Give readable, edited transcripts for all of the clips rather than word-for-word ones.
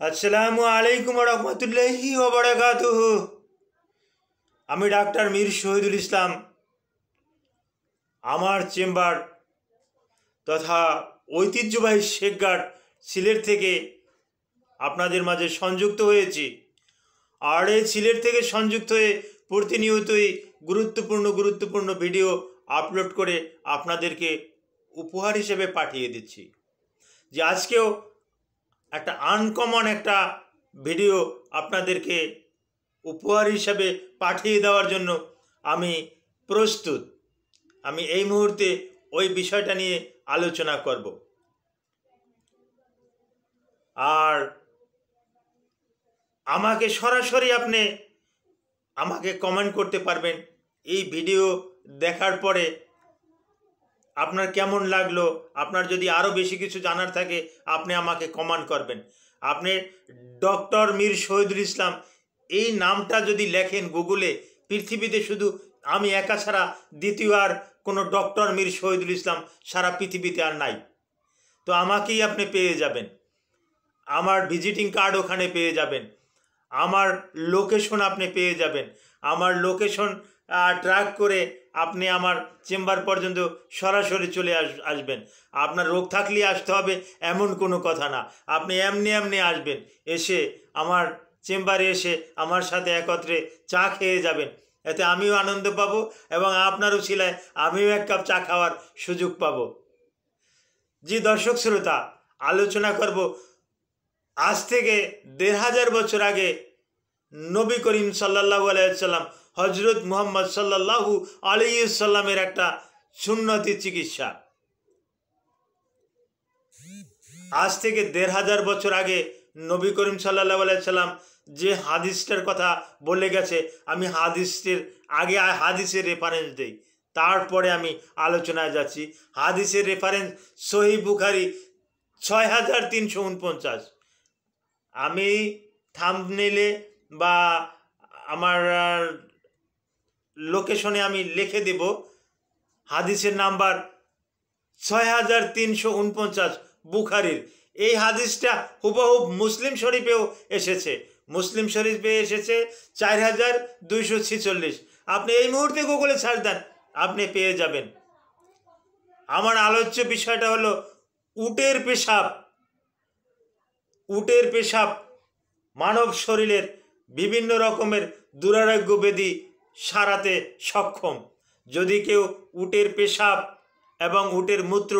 আসসালামু আলাইকুম রহমতুল্লাহি ওয়া বারাকাতুহু। আমি ডাক্তার মীর শহীদুল ইসলাম আমার চেম্বার তথা ঐতিহ্যবাহী শেখঘাট সিলেট থেকে আপনাদের মাঝে সংযুক্ত হয়েছি। আর এই সিলেট থেকে সংযুক্ত হয়ে প্রতিনিয়তই গুরুত্বপূর্ণ ভিডিও আপলোড করে আপনাদেরকে উপহার হিসেবে পাঠিয়ে দিচ্ছি। যে আজকেও একটা আনকমন একটা ভিডিও আপনাদেরকে উপহার হিসাবে পাঠিয়ে দেওয়ার জন্য আমি প্রস্তুত। আমি এই মুহূর্তে ওই বিষয়টা নিয়ে আলোচনা করব। আর আমাকে সরাসরি আপনি আমাকে কমেন্ট করতে পারবেন। এই ভিডিও দেখার পরে আপনার কেমন লাগলো, আপনার যদি আরও বেশি কিছু জানার থাকে আপনি আমাকে কমেন্ট করবেন। আপনি ডক্টর মীর শহীদুল ইসলাম এই নামটা যদি লেখেন গুগলে, পৃথিবীতে শুধু আমি একা ছাড়া দ্বিতীয় আর কোনো ডক্টর মীর শহীদুল ইসলাম সারা পৃথিবীতে আর নাই। তো আমাকেই আপনি পেয়ে যাবেন, আমার ভিজিটিং কার্ড ওখানে পেয়ে যাবেন, আমার লোকেশন আপনি পেয়ে যাবেন। আমার লোকেশন ট্র্যাক করে আপনি আমার চেম্বার পর্যন্ত সরাসরি চলে আসবেন। আপনার রোগ থাকলেই আসতে হবে এমন কোনো কথা না, আপনি এমনি আসবেন। এসে আমার চেম্বারে এসে আমার সাথে একত্রে চা খেয়ে যাবেন। এতে আমিও আনন্দ পাবো এবং আপনারও ছিলায় আমিও এক কাপ চা খাওয়ার সুযোগ পাবো। জি দর্শক শ্রোতা, আলোচনা করব আজ থেকে ১৫০০ বছর আগে নবী করিম সাল্লাল্লাহু আলাইহি সাল্লাম হজরত মুহাম্মদ সাল্লাল্লাহু আলাইহি সাল্লামের একটা সুন্নতি চিকিৎসা। আজ থেকে ১৫০০ বছর আগে নবী করিম সাল্লাল্লাহু আলাইহি সাল্লাম যে হাদিসটার কথা বলে গেছে, আমি হাদিসের আগে হাদিসের রেফারেন্স দেই, তারপরে আমি আলোচনায় যাচ্ছি। হাদিসের রেফারেন্স সহিহ বুখারী ৬৩৪৯। আমি থাম্বনেইলে বা আমার লোকেশনে আমি লিখে দেব হাদিসের নাম্বার ৬৩৪৯ বুখারীর। এই হাদিসটা হুবহুব মুসলিম শরীফেও এসেছে। মুসলিম শরীফে এসেছে ৪২৪৬। আপনি এই মুহূর্তে গুগলে সার্চ দেন, আপনি পেয়ে যাবেন। আমার আলোচ্য বিষয়টা হলো উটের পেশাব। উটের পেশাব মানব শরীরের বিভিন্ন রকমের দুরারোগ্য ব্যাধি সারাতে সক্ষম। যদি কেউ উটের পেশাব এবং উটের মূত্র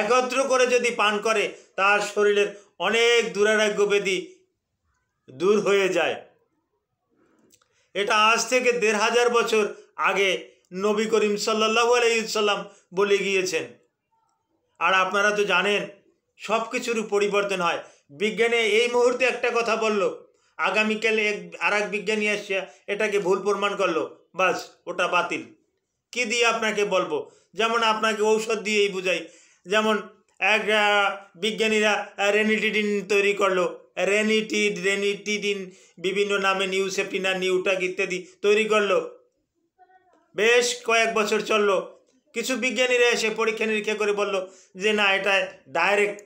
একত্র করে যদি পান করে, তার শরীরের অনেক দুরারোগ্য ব্যাধি দূর হয়ে যায়। এটা আজ থেকে ১৫০০ বছর আগে নবী করিম সাল্লাল্লাহু আলাইহি সাল্লাম বলে গিয়েছেন। আর আপনারা তো জানেন সব কিছুরই পরিবর্তন হয়। বিজ্ঞানে এই মুহূর্তে একটা কথা বললো, আগামীকালে আর এক বিজ্ঞানী আসছে এটাকে ভুল প্রমাণ করলো, বাস ওটা বাতিল। কি দিয়ে আপনাকে বলবো? যেমন আপনাকে ঔষধ দিয়েই বুঝাই। যেমন এক বিজ্ঞানীরা রেনিটিডিন তৈরি করলো, রেনিটিডিন বিভিন্ন নামে, নিউসেপ্টিনার, নিউটাক ইত্যাদি তৈরি করলো। বেশ কয়েক বছর চললো। কিছু বিজ্ঞানীরা এসে পরীক্ষা নিরীক্ষা করে বলল যে না, এটা ডাইরেক্ট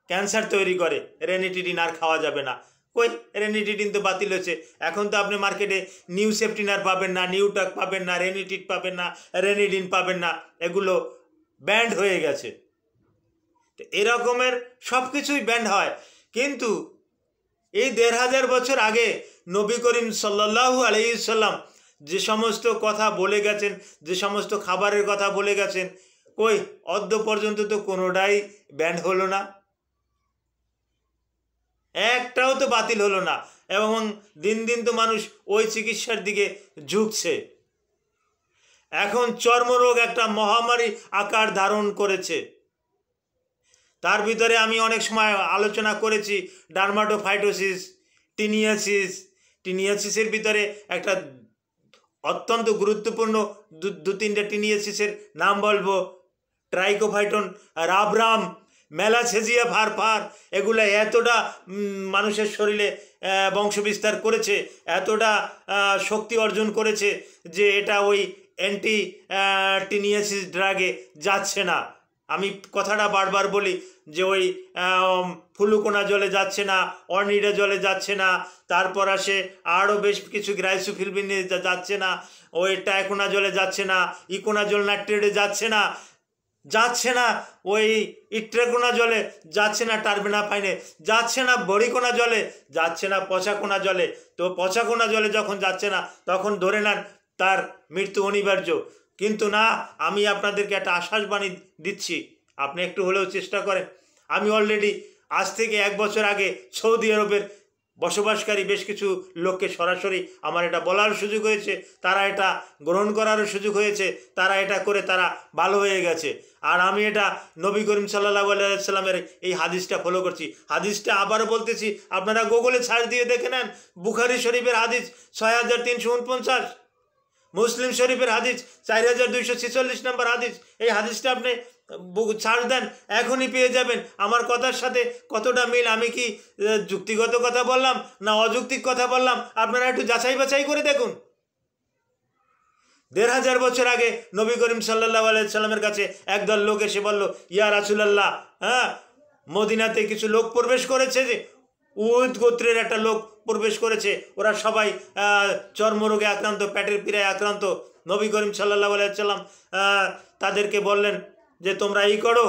ক্যান্সার তৈরি করে, রেনিটিডিন আর খাওয়া যাবে না। কই, রেনিটিডিন তো বাতিল হয়েছে। এখন তো আপনি মার্কেটে নিউসেপ্টিনার পাবেন না, নিউটাক পাবেন না, রেনিটিড পাবেন না, রেনিডিন পাবেন না, এগুলো ব্যান্ড হয়ে গেছে। তো এরকমের সব কিছুই ব্যান্ড হয়। কিন্তু এই ১৫০০ বছর আগে নবী করিম সাল্লাল্লাহু আলাইহি সাল্লাম যে সমস্ত কথা বলে গেছেন, যে সমস্ত খাবারের কথা বলে গেছেন, কই অদ্য পর্যন্ত তো কোনোটাই ব্যান্ড হলো না, একটাও তো বাতিল হলো না। এবং দিন তো মানুষ ওই চিকিৎসার দিকে ঝুঁকছে। এখন চর্মরোগ একটা মহামারী আকার ধারণ করেছে। তার ভিতরে আমি অনেক সময় আলোচনা করেছি ডার্মাটোফাইটোসিস, টিনিয়াসিসের ভিতরে একটা অত্যন্ত গুরুত্বপূর্ণ দু তিনটে টিনিয়াসিসের নাম বলবো। ট্রাইকোফাইটন রাবরাম, ম্যালাসেজিয়া ভারফার, এগুলো এতটা মানুষের শরীরে বংশবিস্তার করেছে, এতটা শক্তি অর্জন করেছে যে এটা ওই অ্যান্টি টিনিয়াসিস ড্রাগে যাচ্ছে না। আমি কথাটা বারবার বলি যে ওই ফুলুকোনা জলে যাচ্ছে না, অর্নিডা জলে যাচ্ছে না, তারপর আসে আরও বেশ কিছু গ্রাইসোফিলবিনে যাচ্ছে না, ওই টাইকোনা জলে যাচ্ছে না, ইকোনা জল নাইট্রেটে যাচ্ছে না, ওই ইট্রেকোনা জলে যাচ্ছে না, টার্বিনাফাইনে যাচ্ছে না, বড়িকোনা জলে যাচ্ছে না, পচাকোনা জলে। তো পচাকোনা জলে যখন যাচ্ছে না তখন ধরে নেন তার মৃত্যু অনিবার্য। কিন্তু না, আমি আপনাদেরকে একটা আশ্বাসবাণী দিচ্ছি, আপনি একটু হলেও চেষ্টা করেন। আমি অলরেডি আজ থেকে 1 বছর আগে সৌদি আরবের বসবাসকারী বেশ কিছু লোককে সরাসরি আমার এটা বলার সুযোগ হয়েছে, তারা এটা গ্রহণ করারও সুযোগ হয়েছে, তারা এটা করে তারা ভালো হয়ে গেছে। আর আমি এটা নবী করিম সাল্লাল্লাহু আলাইহি সাল্লামের এই হাদিসটা ফলো করছি। হাদিসটা আবারও বলতেছি, আপনারা গুগলে সার্চ দিয়ে দেখে নেন। বুখারী শরীফের হাদিস 6349, মুসলিম শরীফের হাদিস 4246 নম্বর হাদিস। এই হাদিসটা আপনি ছাড় দেন, এখনই পেয়ে যাবেন আমার কথার সাথে কতটা মিল। আমি কি যুক্তিগত কথা বললাম না অযৌক্তিক কথা বললাম, আপনারা একটু যাচাই বাছাই করে দেখুন। 1500 বছর আগে নবী করিম সাল্লাল্লাহু আলাইহি সাল্লামের কাছে একদল লোক এসে বলল, ইয়া রাসূলুল্লাহ, মদিনাতে কিছু লোক প্রবেশ করেছে, যে উদ গোত্রের একটা লোক প্রবেশ করেছে, ওরা সবাই চর্মরোগে আক্রান্ত, পেটের পীড়ায় আক্রান্ত। নবী করিম সাল্লাল্লাহু আলাইহি সাল্লাম তাদেরকে বললেন যে তোমরা এই করো,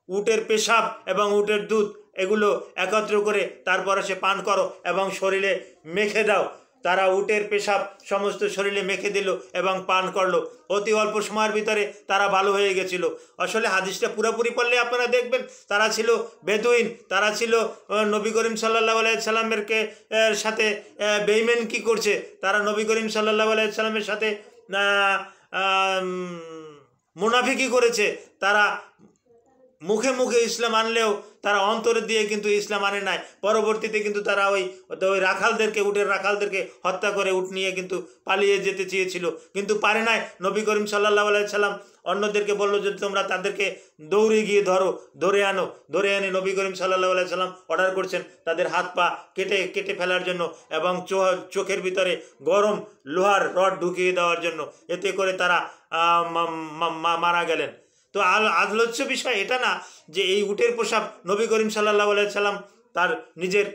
উটের পেশাব এবং উটের দুধ এগুলো একত্র করে তারপরে সে পান করো এবং শরীরে মেখে দাও। তারা উটের পেশাব সমস্ত শরীরে মেখে দিল এবং পান করলো। অতি অল্প সময়ের ভিতরে তারা ভালো হয়ে গেছিল। আসলে হাদিসটা পুরোপুরি পড়লে আপনারা দেখবেন তারা ছিল বেদুইন, তারা ছিল নবী করিম সাল্লাল্লাহু আলাইহি সাল্লামের সাথে বেঈমান কি করছে, তারা নবী করিম সাল্লাল্লাহু আলাইহি সাল্লামের সাথে মুনাফিকি করেছে। তারা মুখে মুখে ইসলাম আনলেও তারা অন্তরে দিয়ে কিন্তু ইসলাম আনে নাই। পরবর্তীতে কিন্তু তারা ওই রাখালদেরকে, উটের রাখালদেরকে হত্যা করে উট নিয়ে কিন্তু পালিয়ে যেতে চেয়েছিল, কিন্তু পারে নাই। নবী করিম সাল্লাল্লাহু আলাইহি সাল্লাম অন্যদেরকে বললো যে তোমরা তাদেরকে দৌড়ে গিয়ে ধরে আনো। ধরে এনে নবী করিম সাল্লাল্লাহু আলাইহি সাল্লাম অর্ডার করছেন তাদের হাত পা কেটে ফেলার জন্য এবং চোখের ভিতরে গরম লোহার রড ঢুকিয়ে দেওয়ার জন্য। এতে করে তারা মারা গেলেন। তো আলোচ্য বিষয় এটা না যে এই উটের পোশাক নবী করিম সাল্লাল্লাহু আলাইহি সাল্লাম তার নিজের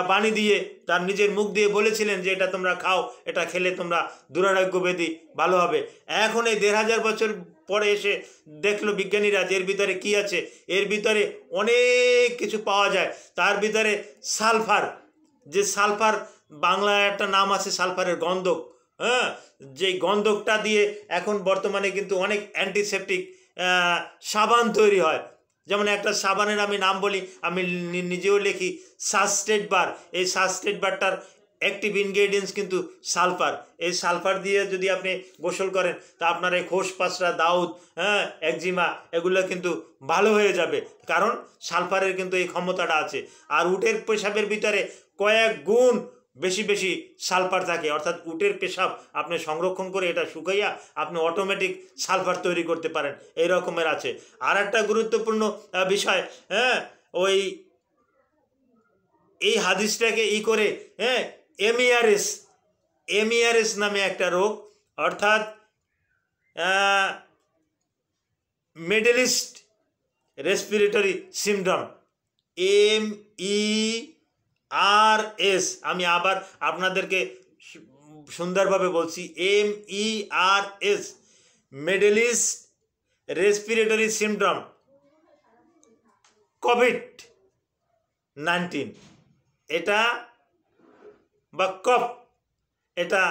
বাণী দিয়ে, তার নিজের মুখ দিয়ে বলেছিলেন যে এটা তোমরা খাও, এটা খেলে তোমরা দুরারোগ্য ব্যাধি ভালো হবে। এখন এই 1500 বছর পরে এসে দেখলো বিজ্ঞানীরা যে এর ভিতরে কী আছে। এর ভিতরে অনেক কিছু পাওয়া যায়। তার ভিতরে সালফার, যে সালফার বাংলায় একটা নাম আছে সালফারের গন্ধক, যেই গন্ধকটা দিয়ে এখন বর্তমানে কিন্তু অনেক অ্যান্টিসেপটিক সাবান তৈরি হয়। যেমন একটা সাবানের আমি নাম বলি, আমি নিজেও লিখি, সাস্টেড বার। এই সাস্টেড বারটার অ্যাক্টিভ ইনগ্রেডিয়েন্টস কিন্তু সালফার। এই সালফার দিয়ে যদি আপনি গোসল করেন তা আপনার এই খোস পাসরা, দাউদ, একজিমা এগুলো কিন্তু ভালো হয়ে যাবে, কারণ সালফারের কিন্তু এই ক্ষমতাটা আছে। আর উটের পেশাবের ভিতরে কয়েক গুণ বেশি সালফার থাকে, অর্থাৎ উটের পেশাব আপনি সংরক্ষণ করে এটা শুকাইয়া আপনি অটোমেটিক সালফার তৈরি করতে পারেন, এই রকমের আছে। আর একটা গুরুত্বপূর্ণ বিষয়, ওই এই হাদিসটাকে করে এমিআরএস নামে একটা রোগ, অর্থাৎ middle east respiratory syndrome, MERS। আমি আবার আপনাদেরকে সুন্দরভাবে বলছি, MERS, middle east respiratory syndrome, COVID-19 এটা বা কফ, এটা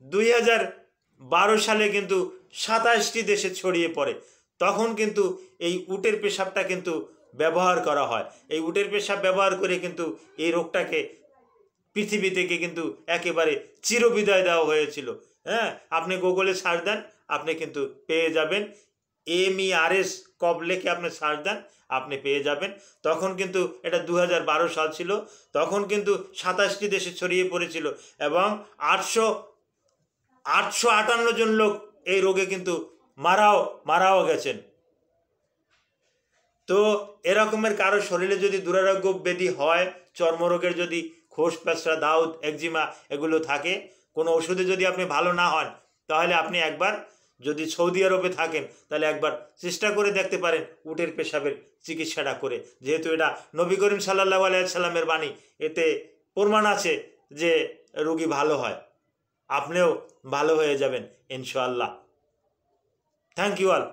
2012 সালে কিন্তু 27টি দেশে ছড়িয়ে পড়ে। তখন কিন্তু এই উটের পেশাবটা কিন্তু ব্যবহার করা হয়। এই উটের পেশাব ব্যবহার করে কিন্তু এই রোগটাকে পৃথিবী থেকে কিন্তু একেবারে চিরবিদায় দেওয়া হয়েছিল। আপনি গুগলে সার্চ দেন, আপনি কিন্তু পেয়ে যাবেন। MERS কব লেখে আপনি সার্চ দেন, আপনি পেয়ে যাবেন। তখন কিন্তু এটা 2012 সাল ছিল। তখন কিন্তু 27টি দেশে ছড়িয়ে পড়েছিল এবং 858 জন লোক এই রোগে কিন্তু মারাও গেছেন। তো এরকমের কারো শরীরে যদি দুরারোগ্য ব্যাধি হয়, চর্মরোগের যদি খোস পেশরা, দাউদ, একজিমা এগুলো থাকে, কোনো ওষুধে যদি আপনি ভালো না হন, তাহলে আপনি একবার যদি সৌদি আরবে থাকেন তাহলে একবার চেষ্টা করে দেখতে পারেন উটের পেশাবের চিকিৎসাটা করে, যেহেতু এটা নবী করিম সাল্লাল্লাহু আলাইহি সাল্লামের বাণী, এতে প্রমাণ আছে যে রোগী ভালো হয়, আপনিও ভালো হয়ে যাবেন ইনশাআল্লাহ। Thank you all.